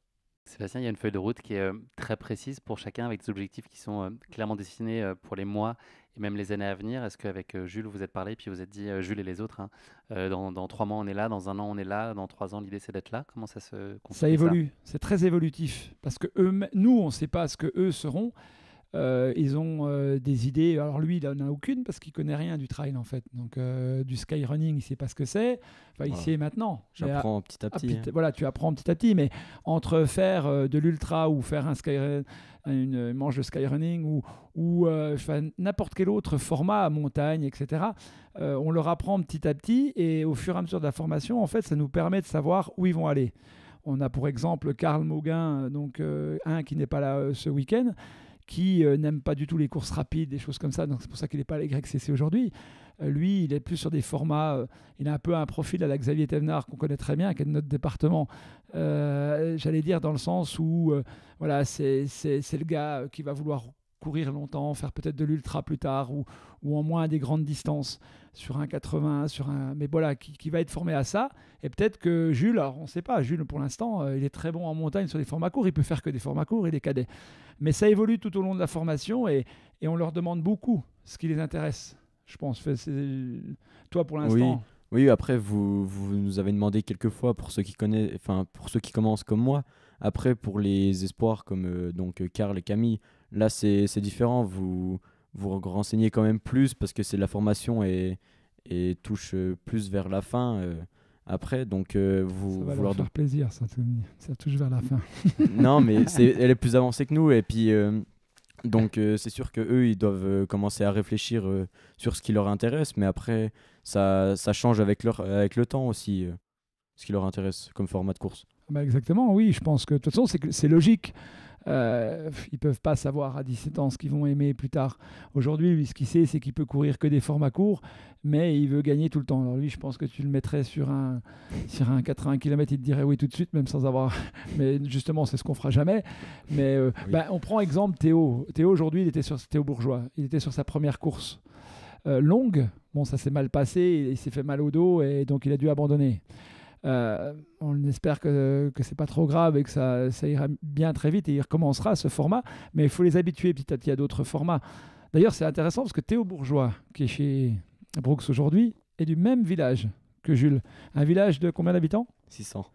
Sébastien, il y a une feuille de route qui est très précise pour chacun, avec des objectifs qui sont clairement dessinés pour les mois et même les années à venir. Est-ce qu'avec Jules, vous êtes parlé, puis vous êtes dit, Jules et les autres, dans 3 mois on est là, dans 1 an on est là, dans 3 ans l'idée c'est d'être là? Comment ça se construit? Ça évolue, c'est très évolutif. Parce que nous, on ne sait pas ce qu'eux seront. Ils ont des idées. Alors lui, il n'en a aucune parce qu'il ne connaît rien du trail en fait. Donc du skyrunning, il ne sait pas ce que c'est. Enfin, il sait maintenant. J'apprends petit à petit. Voilà, tu apprends petit à petit. Mais entre faire de l'ultra ou faire une manche de skyrunning ou n'importe quel autre format à montagne, etc., on leur apprend petit à petit. Et au fur et à mesure de la formation, en fait, ça nous permet de savoir où ils vont aller. On a pour exemple Karl Mauguin, donc un qui n'est pas là ce week-end, qui n'aime pas du tout les courses rapides, des choses comme ça. Donc c'est pour ça qu'il n'est pas à l'YCC aujourd'hui. Lui, il est plus sur des formats. Il a un peu un profil à la Xavier Thévenard qu'on connaît très bien, qui est de notre département. J'allais dire dans le sens où voilà, c'est le gars qui va vouloir courir longtemps, faire peut-être de l'ultra plus tard ou en moins des grandes distances sur un 80, mais voilà, qui va être formé à ça. Et peut-être que Jules, alors on ne sait pas, Jules pour l'instant, il est très bon en montagne sur des formats courts, il peut faire que des formats courts, il est cadet. Mais ça évolue tout au long de la formation et on leur demande beaucoup ce qui les intéresse, je pense. Toi pour l'instant. Oui, après vous nous avez demandé quelques fois pour ceux qui connaissent, enfin pour ceux qui commencent comme moi. Après pour les espoirs comme donc Karl et Camille, là c'est différent. Vous renseignez quand même plus parce que c'est de la formation et touche plus vers la fin. Après, donc ça va leur faire plaisir, ça touche vers la fin. Non, mais elle est plus avancée que nous et puis donc c'est sûr que eux ils doivent commencer à réfléchir sur ce qui leur intéresse, mais après ça change avec le temps aussi ce qui leur intéresse comme format de course. Bah exactement, oui, je pense que de toute façon c'est logique. Ils peuvent pas savoir à 17 ans ce qu'ils vont aimer plus tard. Aujourd'hui, lui, ce qu'il sait, c'est qu'il peut courir que des formats courts, mais il veut gagner tout le temps. Alors lui, je pense que tu le mettrais sur un 80 km, il te dirait oui tout de suite, même sans avoir... Mais justement, c'est ce qu'on fera jamais. Mais Oui. on prend exemple Théo. Théo, aujourd'hui, Théo Bourgeois. Il était sur sa première course longue. Bon, ça s'est mal passé, il s'est fait mal au dos, et donc il a dû abandonner. On espère que c'est pas trop grave et que ça ira bien très vite et il recommencera ce format, mais il faut les habituer petit à petit à d'autres formats. D'ailleurs, c'est intéressant parce que Théo Bourgeois, qui est chez Brooks aujourd'hui, est du même village que Jules. Un village de combien d'habitants ? 600.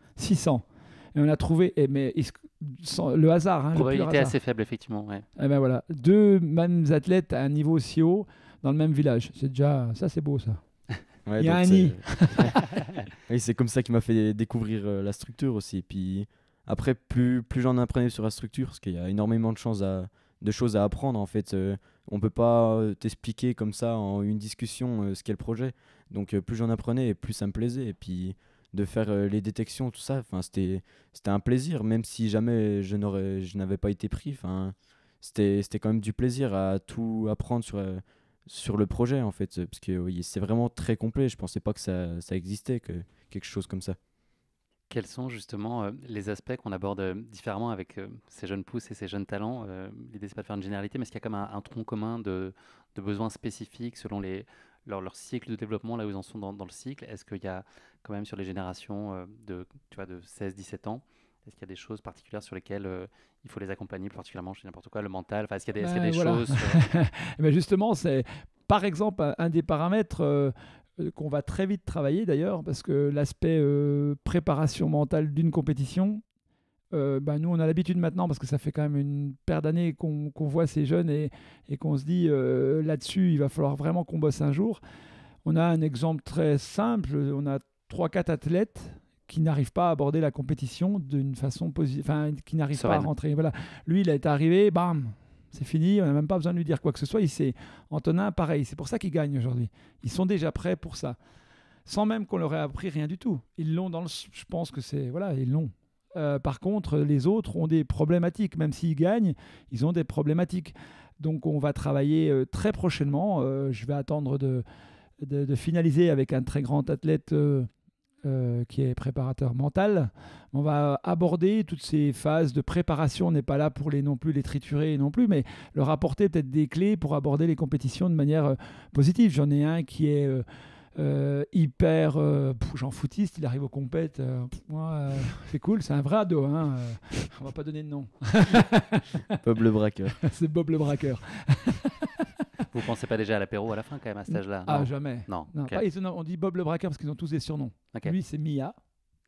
Et on a trouvé, le hasard. Probabilité assez faible, effectivement. Ouais. Et ben voilà, 2 mêmes athlètes à un niveau aussi haut dans le même village. C'est déjà, ça c'est beau ça. Ouais, il y a un nid. Oui, c'est comme ça qu'il m'a fait découvrir la structure aussi. Puis après, plus j'en apprenais sur la structure, parce qu'il y a énormément de choses à apprendre en fait. On peut pas t'expliquer comme ça en une discussion ce qu'est le projet. Donc plus j'en apprenais, et plus ça me plaisait. Et puis de faire les détections, tout ça, c'était un plaisir, même si jamais je n'avais pas été pris. C'était quand même du plaisir à tout apprendre sur le projet en fait, parce que oui, c'est vraiment très complet. Je pensais pas que ça existait, quelque chose comme ça. Quels sont justement les aspects qu'on aborde différemment avec ces jeunes pousses et ces jeunes talents L'idée, c'est pas de faire une généralité, mais est-ce qu'il y a comme un tronc commun de besoins spécifiques selon leur cycle de développement, là où ils en sont dans le cycle? Est-ce qu'il y a quand même sur les générations de 16-17 ans, est-ce qu'il y a des choses particulières sur lesquelles il faut les accompagner, particulièrement, je sais n'importe quoi, le mental, est-ce qu'il y a des choses Ben justement, c'est par exemple un des paramètres qu'on va très vite travailler d'ailleurs, parce que l'aspect préparation mentale d'une compétition, nous on a l'habitude maintenant, parce que ça fait quand même une paire d'années qu'on voit ces jeunes et qu'on se dit là-dessus, il va falloir vraiment qu'on bosse un jour. On a un exemple très simple, on a 3-4 athlètes qui n'arrivent pas à aborder la compétition d'une façon positive, qui n'arrivent pas à rentrer. Voilà. Lui, il est arrivé, bam, c'est fini, on n'a même pas besoin de lui dire quoi que ce soit. Antonin, pareil, c'est pour ça qu'il gagne aujourd'hui. Ils sont déjà prêts pour ça, sans même qu'on leur ait appris rien du tout. Ils l'ont je pense que c'est... Voilà, ils l'ont. Par contre, les autres ont des problématiques. Même s'ils gagnent, ils ont des problématiques. Donc, on va travailler très prochainement. Je vais attendre de finaliser avec un très grand athlète qui est préparateur mental. On va aborder toutes ces phases de préparation. On n'est pas là pour non plus les triturer non plus, mais leur apporter peut-être des clés pour aborder les compétitions de manière positive. J'en ai un qui est hyper genre footiste, il arrive aux compètes. C'est cool, c'est un vrai ado. On va pas donner de nom. Bob le braqueur. C'est Bob le braqueur. Vous pensez pas déjà à l'apéro à la fin quand même à cet âge-là? Ah, jamais. Non. Okay. Pas étonnant, on dit Bob le braqueur parce qu'ils ont tous des surnoms. Okay. Lui, c'est Mia.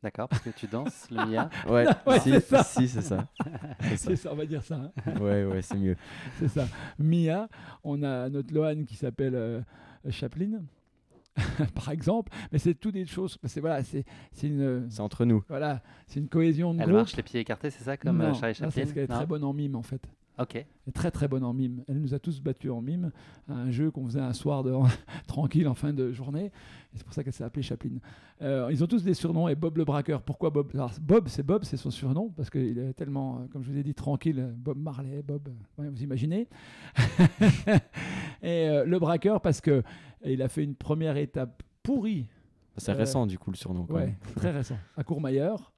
D'accord, parce que tu danses, le Mia. Ouais, c'est ça. Si, c'est ça. C'est ça, on va dire ça. Ouais, c'est mieux. C'est ça. Mia, on a notre Lohan qui s'appelle Chaplin. Par exemple, mais c'est toutes des choses. C'est entre nous. Voilà, c'est une cohésion de Elle groupe. marche les pieds écartés, c'est ça, comme Charlie Chaplin? C'est qu'elle est très bonne en mime en fait. Ok. Elle est très très bonne en mime. Elle nous a tous battus en mime à un jeu qu'on faisait un soir tranquille en fin de journée. Et c'est pour ça qu'elle s'est appelée Chaplin. Ils ont tous des surnoms. Et Bob le braqueur, pourquoi Bob? Alors, Bob, c'est son surnom parce qu'il est tellement, comme je vous ai dit, tranquille. Bob Marley, Bob, ouais, vous imaginez. Et le braqueur parce qu'il a fait une première étape pourrie. C'est récent du coup le surnom. Quand même. Très récent. À Courmayeur.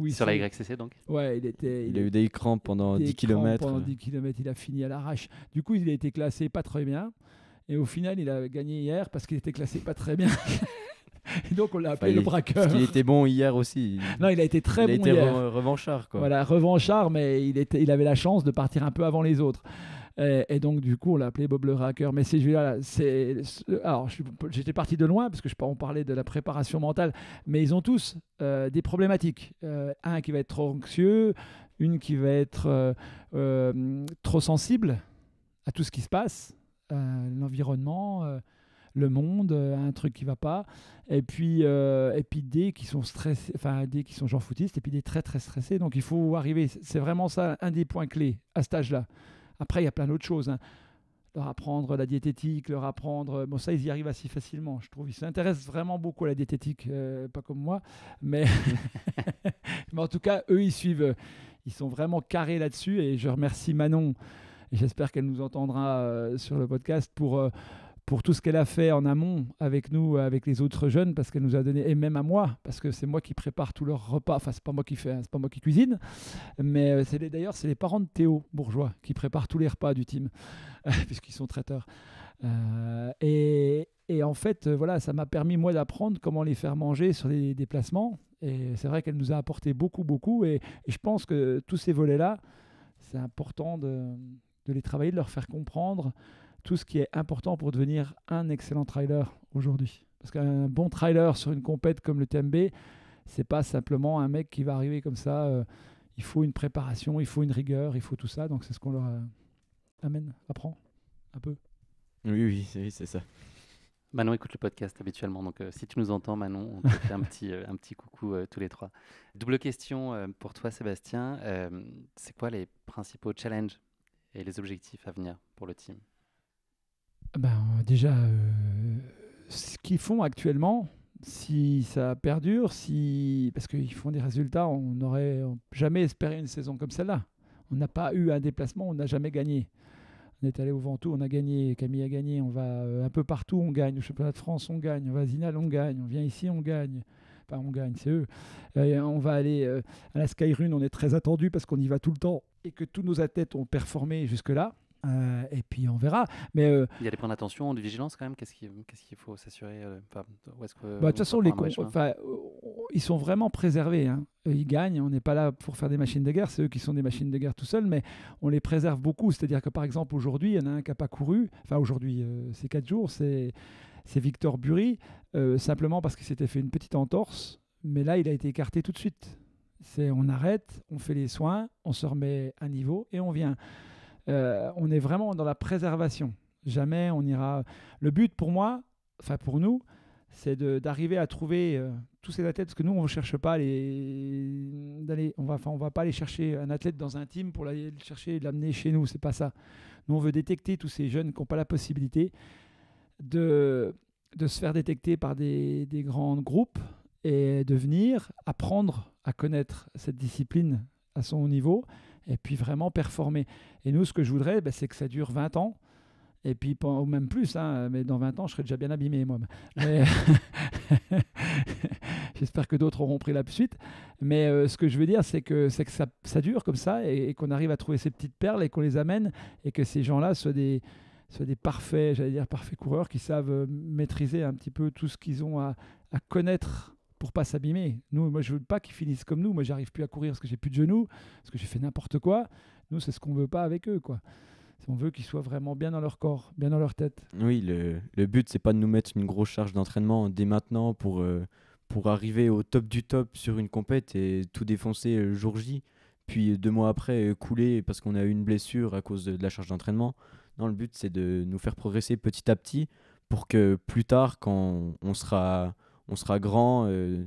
Sur la YCC donc. Ouais, il a eu des crampes pendant 10 km. Pendant 10 km, il a fini à l'arrache. Du coup, il a été classé pas très bien. Et au final, il a gagné hier parce qu'il était classé pas très bien. Et donc, on l'a appelé le braqueur. Parce qu'il était bon hier aussi. Non, il a été très bon hier. Il a été revanchard, quoi. Voilà, revanchard, mais il avait la chance de partir un peu avant les autres. Et donc, du coup, on l'a appelé Bob le braqueur. Mais alors, j'étais parti de loin parce que on parlait de la préparation mentale, mais ils ont tous des problématiques. Un qui va être trop anxieux, une qui va être trop sensible à tout ce qui se passe, l'environnement, le monde, un truc qui va pas, et puis des qui sont stressés, enfin des qui sont genre foutistes, et puis des très très stressés. Donc, il faut arriver. C'est vraiment ça un des points clés à cet âge-là. Après, il y a plein d'autres choses. Hein. Leur apprendre la diététique, leur apprendre... Bon, ça, ils y arrivent assez facilement, je trouve. Ils s'intéressent vraiment beaucoup à la diététique, pas comme moi. Mais... mais en tout cas, eux, ils suivent. Ils sont vraiment carrés là-dessus. Et je remercie Manon. Et j'espère qu'elle nous entendra sur le podcast pour tout ce qu'elle a fait en amont avec nous, avec les autres jeunes, parce qu'elle nous a donné, et même à moi, parce que c'est moi qui prépare tous leurs repas. Enfin, c'est pas moi qui fais, c'est pas moi qui cuisine, mais d'ailleurs, c'est les parents de Théo Bourgeois qui préparent tous les repas du team, puisqu'ils sont traiteurs. Et en fait, voilà, ça m'a permis, moi, d'apprendre comment les faire manger sur les déplacements. Et c'est vrai qu'elle nous a apporté beaucoup, beaucoup. Et je pense que tous ces volets-là, c'est important de les travailler, de leur faire comprendre tout ce qui est important pour devenir un excellent trailer aujourd'hui. Parce qu'un bon trailer sur une compète comme le TMB, c'est pas simplement un mec qui va arriver comme ça. Il faut une préparation, il faut une rigueur, il faut tout ça. Donc c'est ce qu'on leur apprend un peu. Oui, c'est ça. Manon écoute le podcast habituellement, donc si tu nous entends, Manon, on te fait un petit coucou tous les trois. Double question pour toi, Sébastien. C'est quoi les principaux challenges et les objectifs à venir pour le team? Déjà, ce qu'ils font actuellement, si ça perdure, parce qu'ils font des résultats, on n'aurait jamais espéré une saison comme celle-là. On n'a pas eu un déplacement, on n'a jamais gagné. On est allé au Ventoux, on a gagné, Camille a gagné, on va un peu partout, on gagne. Au championnat de France, on gagne. On va à Zinal, on gagne. On vient ici, on gagne. Enfin, on gagne, c'est eux. On va aller à la Skyrun, on est très attendu parce qu'on y va tout le temps et que tous nos athlètes ont performé jusque-là. Et puis on verra. Mais il y a des points d'attention, de vigilance quand même. Qu'est-ce qu'il faut s'assurer de toute façon, ils sont vraiment préservés. Hein. Ils gagnent. On n'est pas là pour faire des machines de guerre. C'est eux qui sont des machines de guerre tout seuls. Mais on les préserve beaucoup. C'est-à-dire que par exemple aujourd'hui, il y en a un qui n'a pas couru. Enfin aujourd'hui, c'est 4 jours. C'est Victor Bury, simplement parce qu'il s'était fait une petite entorse. Mais là, il a été écarté tout de suite. On arrête, on fait les soins, on se remet à niveau et on vient. On est vraiment dans la préservation. Jamais on ira... Le but pour moi, enfin pour nous, c'est d'arriver à trouver tous ces athlètes, parce que nous, on ne cherche pas on va pas aller chercher un athlète dans un team pour aller le chercher et l'amener chez nous. C'est pas ça. Nous, on veut détecter tous ces jeunes qui n'ont pas la possibilité de se faire détecter par des grands groupes et de venir apprendre à connaître cette discipline à son haut niveau et puis vraiment performer. Et nous, ce que je voudrais, c'est que ça dure 20 ans, et puis ou même plus, hein, mais dans 20 ans, je serai déjà bien abîmé, moi. Mais j'espère que d'autres auront pris la suite. Mais ce que je veux dire, c'est que ça dure comme ça, et qu'on arrive à trouver ces petites perles, et qu'on les amène, et que ces gens-là soient des parfaits coureurs qui savent maîtriser un petit peu tout ce qu'ils ont à connaître pour pas s'abîmer. Moi, je veux pas qu'ils finissent comme nous. Moi, j'arrive plus à courir parce que j'ai plus de genoux, parce que j'ai fait n'importe quoi. Nous, c'est ce qu'on veut pas avec eux, quoi. On veut qu'ils soient vraiment bien dans leur corps, bien dans leur tête. Oui, le but, c'est pas de nous mettre une grosse charge d'entraînement dès maintenant pour arriver au top du top sur une compète et tout défoncer le jour J, puis 2 mois après couler parce qu'on a eu une blessure à cause de la charge d'entraînement. Non, le but, c'est de nous faire progresser petit à petit pour que plus tard, quand on sera grand, que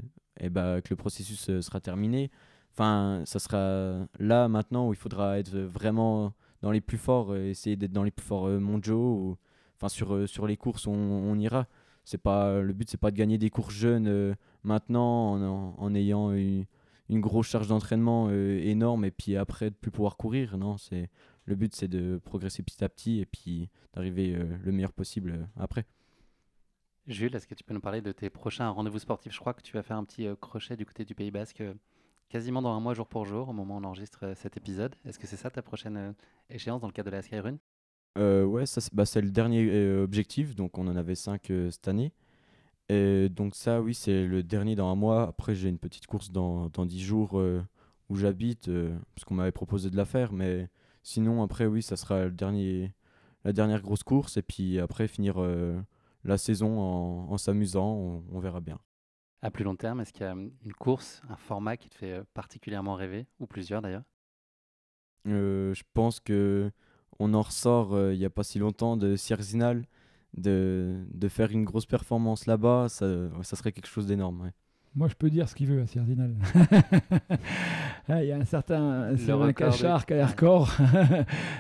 le processus sera terminé, enfin, ça sera là maintenant où il faudra être vraiment dans les plus forts, essayer d'être dans les plus forts mondiaux. Enfin, sur les courses, on ira. Le but, c'est pas de gagner des courses jeunes maintenant en ayant une grosse charge d'entraînement énorme et puis après de plus pouvoir courir. Non, le but, c'est de progresser petit à petit et puis d'arriver le meilleur possible après. Jules, est-ce que tu peux nous parler de tes prochains rendez-vous sportifs? Je crois que tu vas faire un petit crochet du côté du Pays Basque quasiment dans un mois jour pour jour au moment où on enregistre cet épisode. Est-ce que c'est ça ta prochaine échéance dans le cadre de la Skyrun? Ouais, ça, c'est le dernier objectif, donc on en avait 5 cette année. Et donc ça, oui, c'est le dernier dans un mois. Après, j'ai une petite course dans 10 jours où j'habite, parce qu'on m'avait proposé de la faire. Mais sinon, après, oui, ça sera la dernière grosse course. Et puis après, finir la saison en s'amusant, on verra bien. À plus long terme, est-ce qu'il y a une course, un format qui te fait particulièrement rêver, ou plusieurs d'ailleurs? Je pense que on en ressort il n'y a pas si longtemps de Sierzinal. De faire une grosse performance là-bas, ça serait quelque chose d'énorme. Ouais. Moi, je peux dire ce qu'il veut à Sierzinal. Il y a un certain Sylvain record Cachard qui a les records.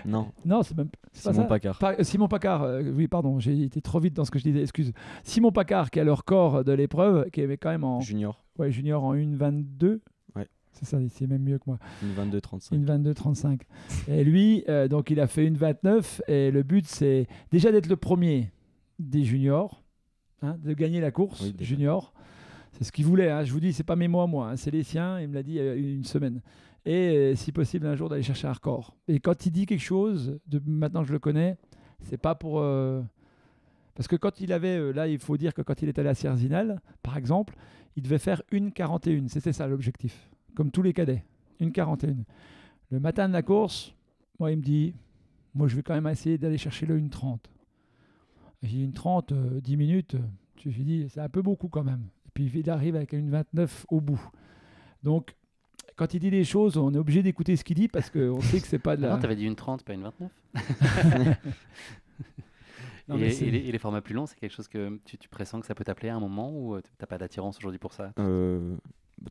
Non, Non, c'est même c'est pas Simon ça. Paccard. Simon Paccard, oui, pardon, j'ai été trop vite dans ce que je disais, excuse. Simon Paccard qui a le record de l'épreuve, qui est quand même en Junior, junior en 1,22. Ouais. C'est ça, c'est même mieux que moi. une 22-35. Une 22-35. Et lui, donc il a fait une 29. Et le but, c'est déjà d'être le premier des juniors, hein, de gagner la course Oui, déjà. junior. C'est ce qu'il voulait. Hein. Je vous dis, c'est pas mes mots à moi, hein, c'est les siens. Il me l'a dit il y a une semaine. Et si possible, un jour d'aller chercher un record. Et quand il dit quelque chose, maintenant que je le connais, c'est pas pour. Parce que quand il avait. Là, il faut dire que quand il est allé à Sierzinal, par exemple, il devait faire une 41. C'était ça l'objectif. Comme tous les cadets. Une 41. Le matin de la course, moi, il me dit, moi, je vais quand même essayer d'aller chercher le 1,30. J'ai dit, une 30, 10 minutes, je lui ai dit, c'est un peu beaucoup quand même. Et puis, il arrive avec une 29 au bout. Donc, quand il dit des choses, on est obligé d'écouter ce qu'il dit parce qu'on sait que c'est pas de la... Non, t'avais dit une 30, pas une 29. Non, et, mais c'est- et les formats plus longs, c'est quelque chose que tu pressens que ça peut t'appeler à un moment ou t'as pas d'attirance aujourd'hui pour ça?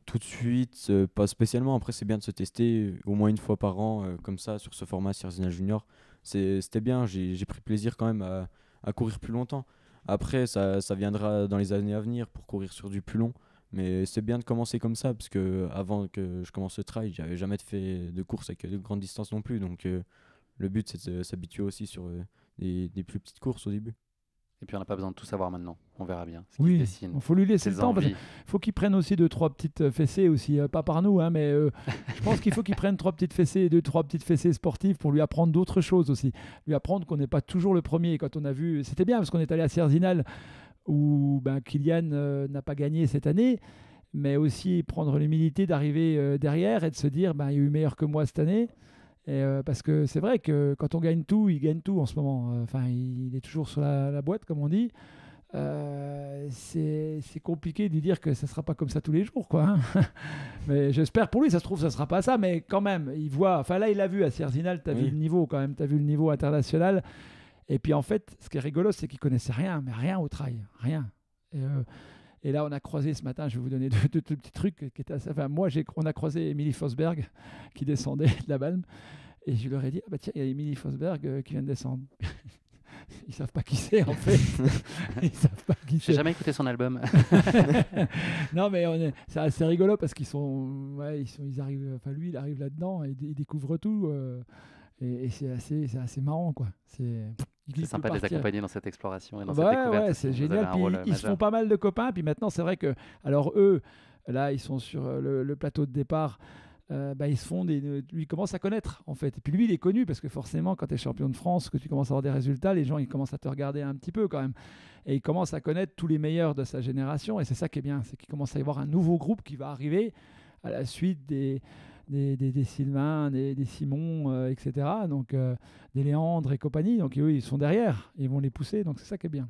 Tout de suite, pas spécialement. Après, c'est bien de se tester au moins une fois par an, comme ça, sur ce format Sierzinal Junior. C'était bien, j'ai pris plaisir quand même à courir plus longtemps. Après, ça viendra dans les années à venir pour courir sur du plus long. Mais c'est bien de commencer comme ça, parce que avant que je commence le trail, j'avais jamais fait de course avec de grandes distances non plus. Donc, le but, c'est de s'habituer aussi sur des plus petites courses au début. Et puis on n'a pas besoin de tout savoir maintenant. On verra bien ce qui se Oui, dessine. il faut lui laisser Ses le temps. Parce envies. faut qu'il prenne aussi 2-3 petites fessées aussi, pas par nous, hein, mais je pense qu'il faut qu'il prenne 3 petites fessées, 2-3 petites fessées sportives pour lui apprendre d'autres choses aussi. Lui apprendre qu'on n'est pas toujours le premier. Quand on a vu, c'était bien parce qu'on est allé à Sierzinal où Kylian n'a pas gagné cette année, mais aussi prendre l'humilité d'arriver derrière et de se dire, il y a eu meilleur que moi cette année. Et, parce que c'est vrai que quand on gagne tout, il gagne tout en ce moment. Enfin, il est toujours sur la boîte, comme on dit. C'est compliqué de lui dire que ça ne sera pas comme ça tous les jours, quoi. Hein. Mais j'espère pour lui, ça se trouve, ça ne sera pas ça, mais quand même, il voit. Enfin, là, il a vu à Sierzinal, tu as vu le niveau quand même, tu as vu le niveau international. Et puis en fait, ce qui est rigolo, c'est qu'il connaissait rien, mais rien au trail, rien. Et là, on a croisé ce matin, je vais vous donner deux petits trucs qui étaient assez. Enfin, on a croisé Émilie Fosberg qui descendait de la Balme. Et je leur ai dit, ah bah tiens, il y a Émilie Fosberg qui vient de descendre. Ils savent pas qui c'est en fait. Ils savent pas qui J'ai c'est. jamais écouté son album. Non mais c'est assez rigolo parce ils arrivent. Enfin lui, il arrive là-dedans et il découvre tout. Et c'est assez marrant quoi. C'est sympa de les accompagner dans cette exploration et dans cette Ouais, découverte. ouais, aussi. c'est Vous avez génial. un Puis rôle ils se majeur. font pas mal de copains. Puis maintenant, c'est vrai que, alors eux, là, ils sont sur le plateau de départ. Ils se font lui ils commencent à connaître en fait. Et puis lui, il est connu parce que forcément, quand tu es champion de France, que tu commences à avoir des résultats, les gens ils commencent à te regarder un petit peu quand même. Et il commence à connaître tous les meilleurs de sa génération. Et c'est ça qui est bien, c'est qu'il commence à y avoir un nouveau groupe qui va arriver à la suite des Sylvain, des Simon, etc. Donc des Léandre et compagnie. Donc eux, ils sont derrière, ils vont les pousser. Donc c'est ça qui est bien.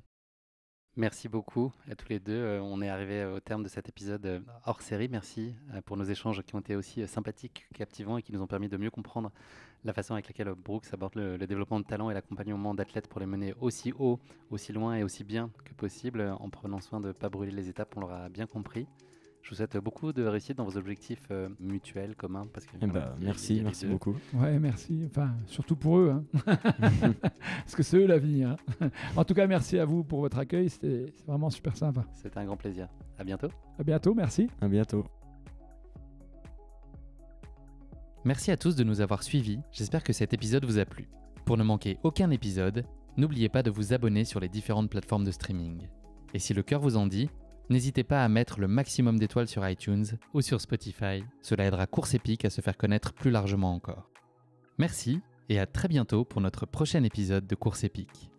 Merci beaucoup à tous les deux. On est arrivé au terme de cet épisode hors série. Merci pour nos échanges qui ont été aussi sympathiques, captivants et qui nous ont permis de mieux comprendre la façon avec laquelle Brooks aborde le développement de talent et l'accompagnement d'athlètes pour les mener aussi haut, aussi loin et aussi bien que possible en prenant soin de ne pas brûler les étapes. On l'aura bien compris. Je vous souhaite beaucoup de réussite dans vos objectifs mutuels, communs. Parce que, Eh ben, merci les deux. beaucoup. Ouais, merci. Enfin, surtout pour eux. Parce que c'est eux l'avenir. En tout cas, merci à vous pour votre accueil. C'est vraiment super sympa. C'était un grand plaisir. À bientôt. À bientôt, merci. À bientôt. Merci à tous de nous avoir suivis. J'espère que cet épisode vous a plu. Pour ne manquer aucun épisode, n'oubliez pas de vous abonner sur les différentes plateformes de streaming. Et si le cœur vous en dit, n'hésitez pas à mettre le maximum d'étoiles sur iTunes ou sur Spotify. Cela aidera Course Épique à se faire connaître plus largement encore. Merci et à très bientôt pour notre prochain épisode de Course Épique.